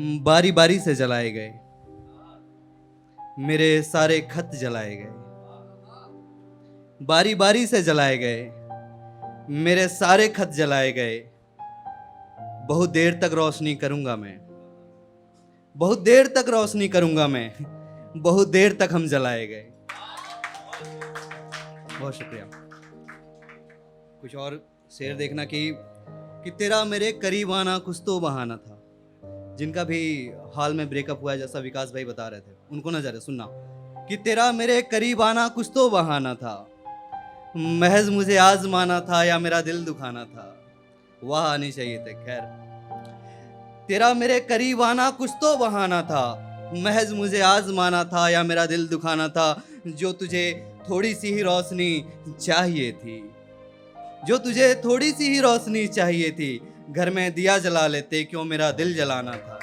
बारी बारी से जलाए गए, मेरे सारे खत जलाए गए। बारी बारी से जलाए गए, मेरे सारे खत जलाए गए। बहुत देर तक रोशनी करूंगा मैं, बहुत देर तक रोशनी करूंगा मैं, बहुत देर तक हम जलाए गए। बहुत शुक्रिया। कुछ और शेर देखना कि तेरा मेरे करीब आना कुछ तो बहाना था। जिनका भी हाल में ब्रेकअप हुआ है, जैसा विकास भाई बता रहे थे, उनको नजर है सुनना कि तेरा मेरे करीब आना कुछ तो बहाना था, महज मुझे आजमाना था या मेरा दिल दुखाना था। वाह आनी चाहिए थे। खैर, तेरा मेरे करीब आना कुछ तो बहाना था, महज मुझे आजमाना था या मेरा दिल दुखाना था। जो तुझे थोड़ी सी ही रोशनी चाहिए थी, जो तुझे थोड़ी सी ही रोशनी चाहिए थी, घर में दिया जला लेते, क्यों मेरा दिल जलाना था।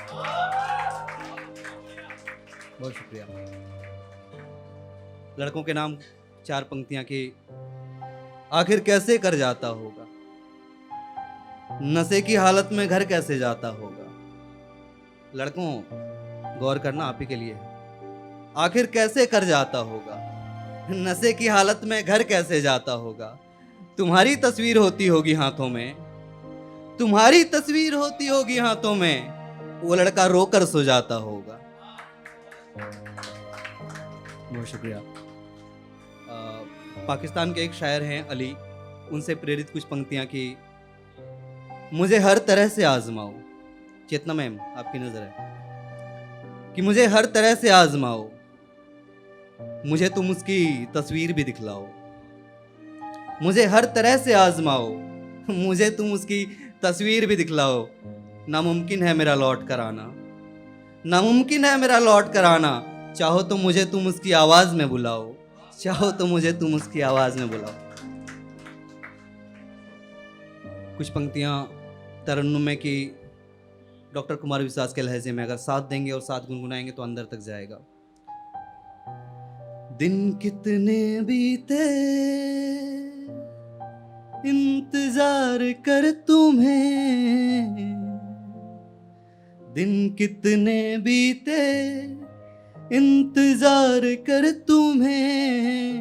बहुत शुक्रिया। लड़कों के नाम 4 पंक्तियां की। आखिर कैसे कर जाता होगा, नशे की हालत में घर कैसे जाता होगा। लड़कों गौर करना, आप ही के लिए। आखिर कैसे कर जाता होगा, नशे की हालत में घर कैसे जाता होगा। तुम्हारी तस्वीर होती होगी हाथों में, तुम्हारी तस्वीर होती होगी हाथों में, वो लड़का रोकर सो जाता होगा। बहुत शुक्रिया। पाकिस्तान के एक शायर हैं अली, उनसे प्रेरित कुछ पंक्तियां की। मुझे हर तरह से आजमाओ, चेतना मैम आपकी नजर है, कि मुझे हर तरह से आजमाओ, मुझे तुम उसकी तस्वीर भी दिखलाओ। मुझे हर तरह से आजमाओ, मुझे तुम उसकी तस्वीर भी दिखलाओ। नामुमकिन है मेरा लौट कर आना, नामुमकिन है मेरा लौट कर आना। चाहो तो मुझे तुम उसकी आवाज में बुलाओ, चाहो तो मुझे तुम उसकी आवाज में बुलाओ। कुछ पंक्तियां तरन्नुम में की डॉक्टर कुमार विश्वास के लहजे में, अगर साथ देंगे और साथ गुनगुनाएंगे तो अंदर तक जाएगा। दिन कितने बीते इंतजार कर तुम्हें, दिन कितने बीते इंतजार कर तुम्हें।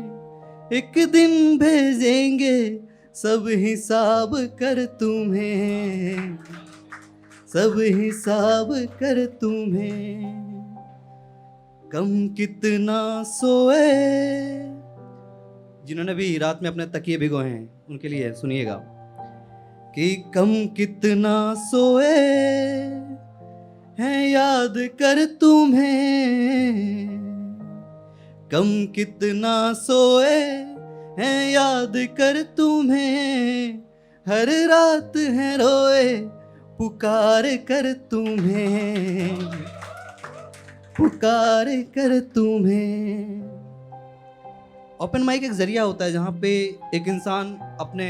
एक दिन भेजेंगे सब हिसाब कर तुम्हें, सब हिसाब कर तुम्हें। कम कितना सोए, जिन्होंने भी रात में अपने तकिए भिगोए हैं उनके लिए सुनिएगा, कि कम कितना सोए हैं याद कर तुम्हें, कम कितना सोए हैं याद कर तुम्हें। हर रात है रोए पुकार कर तुम्हें, पुकार कर तुम्हें। ओपन माइक एक जरिया होता है जहाँ पे एक इंसान अपने,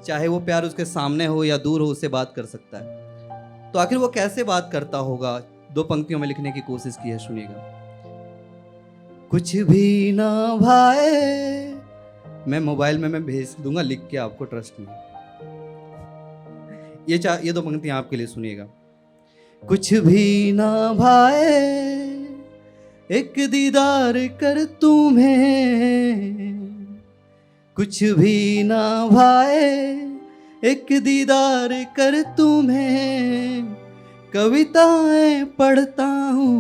चाहे वो प्यार उसके सामने हो या दूर हो, उससे बात कर सकता है। तो आखिर वो कैसे बात करता होगा, 2 पंक्तियों में लिखने की कोशिश की है, सुनिएगा। कुछ भी ना भाए, मैं मोबाइल में मैं भेज दूंगा लिख के आपको, ट्रस्ट में। ये 2 पंक्तियां आपके लिए, सुनिएगा। कुछ भी ना भाए एक दीदार कर तुम्हें, कुछ भी ना भाए एक दीदार कर तुम्हें। कविताएं पढ़ता हूँ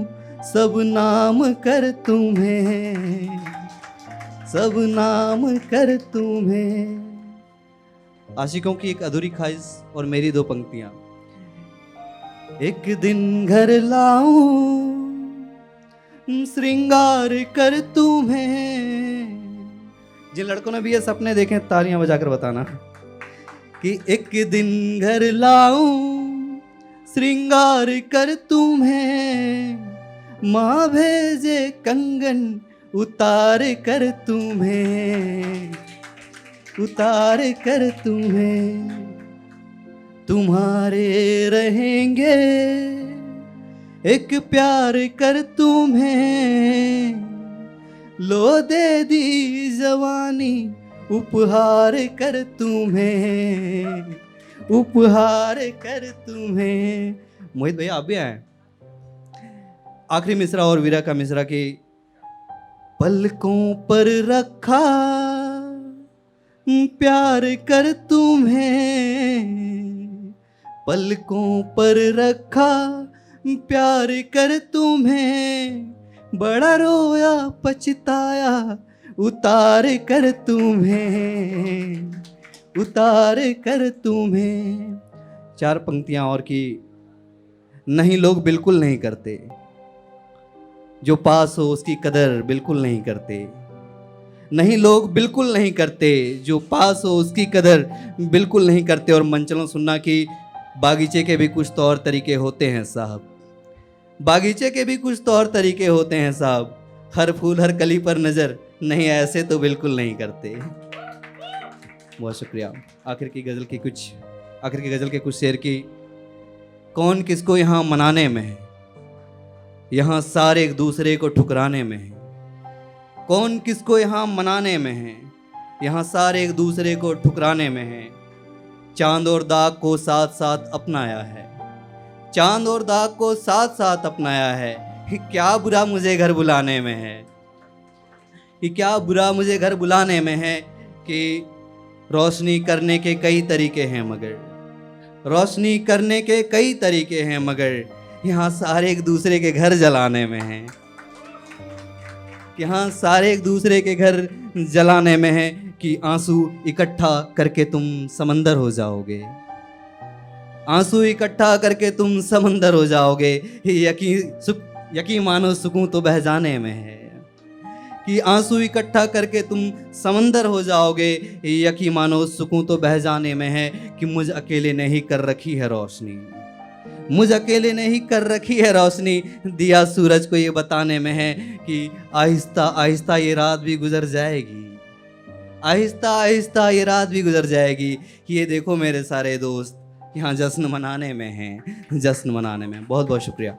सब नाम कर तुम्हें, सब नाम कर तुम्हें। आशिकों की एक अधूरी ख्वाहिश और मेरी 2 पंक्तियां। एक दिन घर लाऊं श्रृंगार कर तुम्हें। जिन लड़कों ने भी ये सपने देखे तालियां बजाकर बताना, कि एक दिन घर लाऊं श्रृंगार कर तुम्हें। माँ भेजे कंगन उतार कर तुम्हें, उतार कर तुम्हें। तुम्हारे रहेंगे एक प्यार कर तुम्हें। लो दे दी जवानी उपहार कर तुम्हें, उपहार कर तुम्हें। मोहित भैया आप भी आए, आखिरी मिसरा और वीरा का मिसरा कि पलकों पर रखा प्यार कर तुम्हें, पलकों पर रखा प्यार कर तुम्हें, बड़ा रोया पछताया उतार कर तुम्हें, उतार कर तुम्हें। 4 पंक्तियां और की। नहीं लोग बिल्कुल नहीं करते, जो पास हो उसकी कदर बिल्कुल नहीं करते। नहीं लोग बिल्कुल नहीं करते, जो पास हो उसकी कदर बिल्कुल नहीं करते। और मंचलों सुनना कि बागीचे के भी कुछ तौर तरीके होते हैं साहब, बागीचे के भी कुछ तौर तरीके होते हैं साहब, हर फूल हर कली पर नज़र, नहीं ऐसे तो बिल्कुल नहीं करते। बहुत शुक्रिया। आखिर की गज़ल के कुछ शेर की। कौन किसको यहाँ मनाने में है, यहाँ सारे एक दूसरे को ठुकराने में है। कौन किसको यहाँ मनाने में है, यहाँ सारे एक दूसरे को ठुकराने में है। चांद और दाग को साथ साथ अपनाया है, चांद और दाग को साथ साथ अपनाया है। क्या बुरा मुझे घर बुलाने में है, कि क्या बुरा मुझे घर बुलाने में है। कि रोशनी करने के कई तरीके हैं मगर, रोशनी करने के कई तरीके हैं मगर, यहाँ सारे एक दूसरे के घर जलाने में हैं। यहाँ सारे एक दूसरे के घर जलाने में है। कि आंसू इकट्ठा करके तुम समंदर हो जाओगे, आंसू इकट्ठा करके तुम समंदर हो जाओगे। यकीन मानो सुकून तो बह जाने में है। कि आंसू इकट्ठा करके तुम समंदर हो जाओगे, यकीन मानो सुकून तो बह जाने में है। कि मुझ अकेले ने ही कर रखी है रोशनी, मुझ अकेले ने ही कर रखी है रोशनी। दिया सूरज को ये बताने में है कि आहिस्ता आहिस्ता ये रात भी गुजर जाएगी, आहिस्ता आहिस्ता ये रात भी गुजर जाएगी। ये देखो मेरे सारे दोस्त यहाँ जश्न मनाने में हैं, जश्न मनाने में। बहुत बहुत शुक्रिया।